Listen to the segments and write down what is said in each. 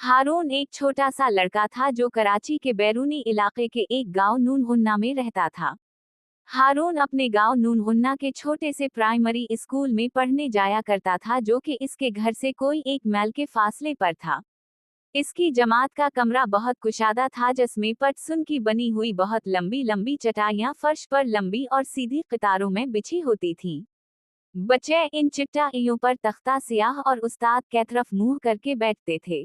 हारून एक छोटा सा लड़का था जो कराची के बैरूनी इलाके के एक गांव नूनहुन्ना में रहता था। हारून अपने गांव नूनहुन्ना के छोटे से प्राइमरी स्कूल में पढ़ने जाया करता था जो कि इसके घर से कोई 1 मील के फासले पर था। इसकी जमात का कमरा बहुत कुशादा था जिसमें पटसुन की बनी हुई बहुत लंबी लंबी चटाइयां फर्श पर लंबी और सीधी कतारों में बिछी होती थीं। बच्चे इन चटाइयों पर तख्ता सियाह और उस्ताद की तरफ मुंह करके बैठते थे।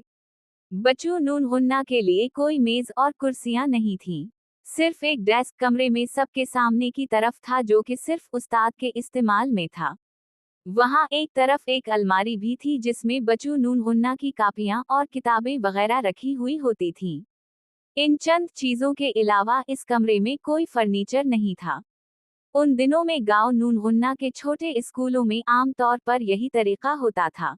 बच्चों नूनहुन्ना के लिए कोई मेज और कुर्सियां नहीं थीं। सिर्फ एक डेस्क कमरे में सबके सामने की तरफ था जो कि सिर्फ उस्ताद के इस्तेमाल में था। वहां एक तरफ एक अलमारी भी थी जिसमें बच्चों नूनहुन्ना की कापियां और किताबें वगैरह रखी हुई होती थीं। इन चंद चीजों के अलावा इस कमरे में कोई फर्नीचर नहीं था। उन दिनों में गांव नूनहुन्ना के छोटे स्कूलों में आमतौर पर यही तरीका होता था।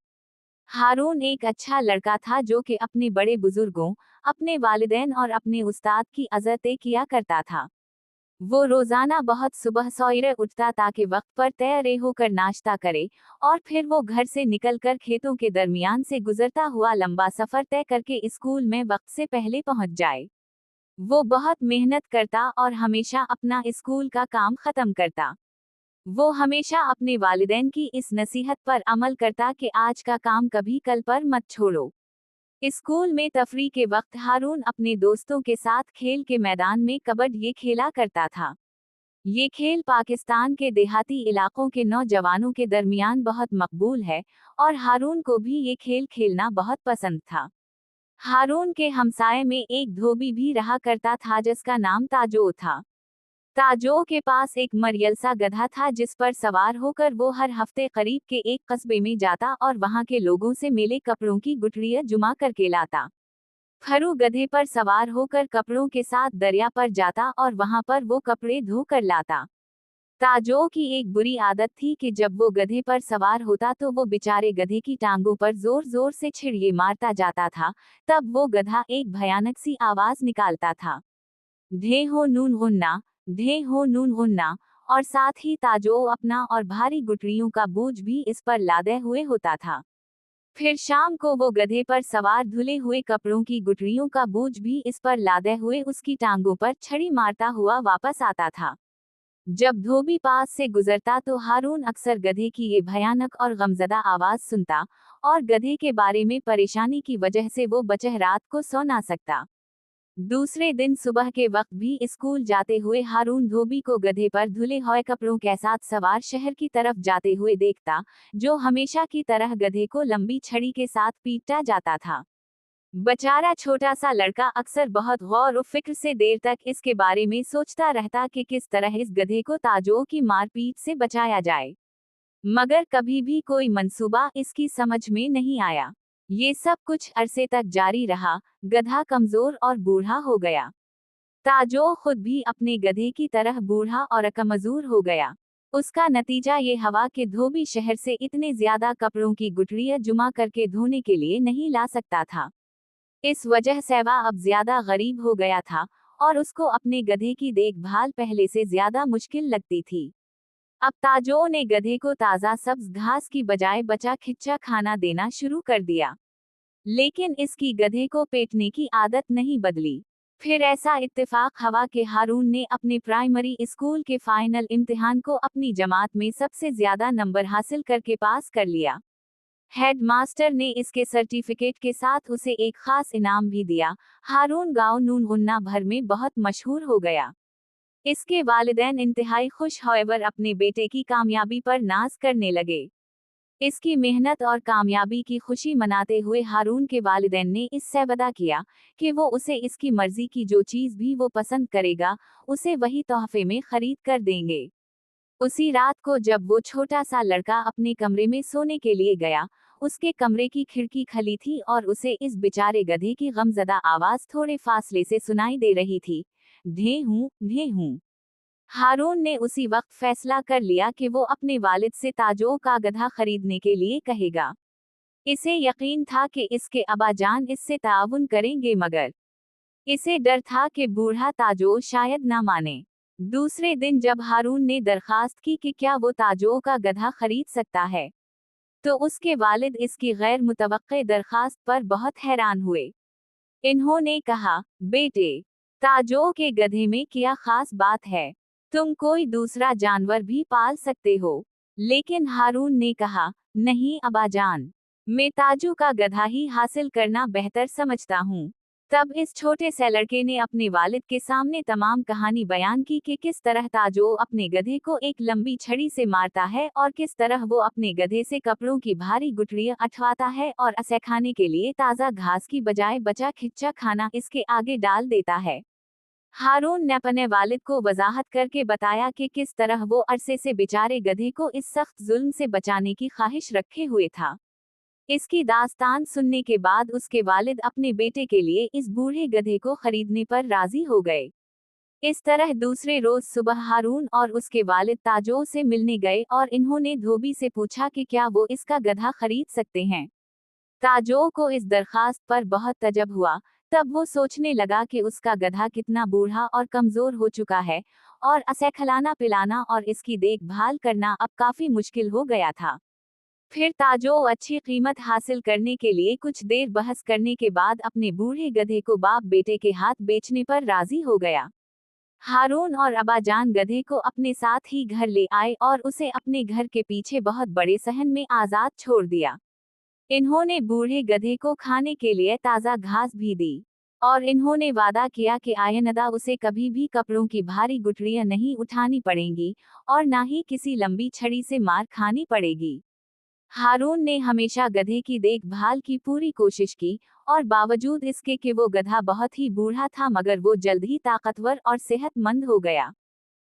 हारून एक अच्छा लड़का था जो कि अपने बड़े बुजुर्गों, अपने वालिदैन और अपने उस्ताद की इज़्ज़त किया करता था। वो रोजाना बहुत सुबह सवेरे उठता ताकि वक्त पर तैयार होकर नाश्ता करे और फिर वो घर से निकलकर खेतों के दरमियान से गुजरता हुआ लंबा सफर तय करके स्कूल में वक्त से पहले पहुंच जाए। वो बहुत मेहनत करता और हमेशा अपना स्कूल का काम खत्म करता। वो हमेशा अपने वालिदैन की इस नसीहत पर अमल करता कि आज का काम कभी कल पर मत छोड़ो। स्कूल में तफरी के वक्त हारून अपने दोस्तों के साथ खेल के मैदान में कबड्डी खेला करता था। ये खेल पाकिस्तान के देहाती इलाकों के नौजवानों के दरमियान बहुत मकबूल है और हारून को भी ये खेल खेलना बहुत पसंद था। हारून के हमसाये में एक धोबी भी रहा करता था जिसका नाम ताजो था। ताजो के पास एक मरियलसा गधा था जिस पर सवार होकर वो हर हफ्ते करीब के एक कस्बे में जाता और वहां के लोगों से मिले कपड़ों की गुठलियां जुमा करके लाता। फरू गधे पर सवार होकर कपड़ों के साथ दरिया पर जाता और वहां पर वो कपड़े धो कर लाता। ताजो की एक बुरी आदत थी कि जब वो गधे पर सवार होता तो वो बेचारे गधे की टांगों पर जोर जोर से छिड़िए मारता जाता था। तब वो गधा एक भयानक सी आवाज निकालता था, ढे हो नून गुन्ना, ढे हो नून गुन्ना, और साथ ही ताजो अपना और भारी गुठलियों का बोझ भी इस पर लादे हुए होता था। फिर शाम को वो गधे पर सवार धुले हुए कपड़ों की गुठलियों का बोझ भी इस पर लादे हुए उसकी टांगों पर छड़ी मारता हुआ वापस आता था। जब धोबी पास से गुजरता तो हारून अक्सर गधे की ये भयानक और गमजदा आवाज सुनता और गधे के बारे में परेशानी की वजह से वो बचह रात को सो ना सकता। दूसरे दिन सुबह के वक्त भी स्कूल जाते हुए हारून धोबी को गधे पर धुले हुए कपड़ों के साथ सवार शहर की तरफ जाते हुए देखता, जो हमेशा की तरह गधे को लंबी छड़ी के साथ पीटा जाता था। बेचारा छोटा सा लड़का अक्सर बहुत गौर और फिक्र से देर तक इसके बारे में सोचता रहता कि किस तरह इस गधे को ताजो की मारपीट से बचाया जाए, मगर कभी भी कोई मंसूबा इसकी समझ में नहीं आया। ये सब कुछ अरसे तक जारी रहा। गधा कमजोर और बूढ़ा हो गया। ताजो खुद भी अपने गधे की तरह बूढ़ा और कमजोर हो गया। उसका नतीजा ये हवा कि धोबी शहर से इतने ज्यादा कपड़ों की गुठलियां जुमा करके धोने के लिए नहीं ला सकता था। इस वजह से वह अब ज्यादा गरीब हो गया था और उसको अपने गधे की देखभाल पहले से ज्यादा मुश्किल लगती थी। अब ताजो ने गधे को ताज़ा सब्ज घास की बजाय बचा खिच्चा खाना देना शुरू कर दिया, लेकिन इसकी गधे को पेटने की आदत नहीं बदली। फिर ऐसा इत्तेफाक हुआ कि हारून ने अपने प्राइमरी स्कूल के फाइनल इम्तिहान को अपनी जमात में सबसे ज्यादा नंबर हासिल करके पास कर लिया। हेडमास्टर ने इसके सर्टिफिकेट के साथ उसे एक खास इनाम भी दिया। हारून गांव नूनहुन्ना भर में बहुत मशहूर हो गया। इसके वालिदैन इंतहाई खुश होकर अपने बेटे की कामयाबी पर नाज करने लगे। इसकी मेहनत और कामयाबी की खुशी मनाते हुए हारून के वालिदैन ने इससे वादा किया कि वो उसे इसकी मर्जी की जो चीज़ भी वो पसंद करेगा उसे वही तोहफे में खरीद कर देंगे। उसी रात को जब वो छोटा सा लड़का अपने कमरे में सोने के लिए गया, उसके कमरे की खिड़की खुली थी और उसे इस बेचारे गधे की गमजदा आवाज थोड़े फासले से सुनाई दे रही थी, ढे हूँ ढे हूँ। हारून ने उसी वक्त फैसला कर लिया कि वो अपने वालिद से ताजो का गधा खरीदने के लिए कहेगा। इसे यकीन था कि इसके अब्बाजान इससे ताउन करेंगे, मगर इसे डर था कि बूढ़ा ताजो शायद ना माने। दूसरे दिन जब हारून ने दरखास्त की कि क्या वो ताजो का गधा खरीद सकता है, तो उसके वालिद इसकी गैर मुतवक्के दरखास्त पर बहुत हैरान हुए। इन्होंने कहा, बेटे, ताजो के गधे में क्या खास बात है? तुम कोई दूसरा जानवर भी पाल सकते हो। लेकिन हारून ने कहा, नहीं अब्बाजान, मैं ताजू का गधा ही हासिल करना बेहतर समझता हूँ। तब इस छोटे से लड़के ने अपने वालिद के सामने तमाम कहानी बयान की कि किस तरह ताजो अपने गधे को एक लंबी छड़ी से मारता है और किस तरह वो अपने गधे से कपड़ों की भारी गुठलियां अठवाता है और असे खाने के लिए ताज़ा घास की बजाय बचा खिच्चा खाना इसके आगे डाल देता है। हारून ने अपने वालिद को वजाहत करके बताया कि किस तरह वो अरसे से बेचारे गधे को इस सख्त जुल्म से बचाने की ख्वाहिश रखे हुए था। इसकी दास्तान सुनने के बाद उसके वालिद अपने बेटे के लिए इस बूढ़े गधे को खरीदने पर राजी हो गए। इस तरह दूसरे रोज सुबह हारून और उसके वालिद ताजो से मिलने गए और इन्होंने धोबी से पूछा कि क्या वो इसका गधा खरीद सकते हैं। ताजो को इस दरखास्त पर बहुत तजब हुआ। तब वो सोचने लगा कि उसका गधा कितना बूढ़ा और कमजोर हो चुका है और असे खिलाना पिलाना और इसकी देखभाल करना अब काफी मुश्किल हो गया था। फिर ताजो अच्छी कीमत हासिल करने के लिए कुछ देर बहस करने के बाद अपने बूढ़े गधे को बाप बेटे के हाथ बेचने पर राजी हो गया। हारून और अब्बाजान गधे को अपने साथ ही घर ले आए और उसे अपने घर के पीछे बहुत बड़े सहन में आजाद छोड़ दिया। इन्होंने बूढ़े गधे को खाने के लिए ताज़ा घास भी दी और इन्होंने वादा किया कि आइंदा उसे कभी भी कपड़ों की भारी गुठलियां नहीं उठानी पड़ेंगी और ना ही किसी लंबी छड़ी से मार खानी पड़ेगी। हारून ने हमेशा गधे की देखभाल की पूरी कोशिश की और बावजूद इसके कि वो गधा बहुत ही बूढ़ा था मगर वो जल्द ही ताकतवर और सेहतमंद हो गया।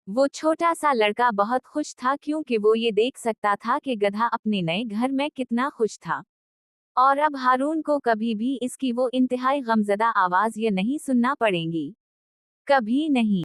वो छोटा सा लड़का बहुत खुश था क्योंकि वो ये देख सकता था कि गधा अपने नए घर में कितना खुश था। और अब हारून को कभी भी इसकी वो इंतहाई गमज़दा आवाज़ ये नहीं सुनना पड़ेगी। कभी नहीं।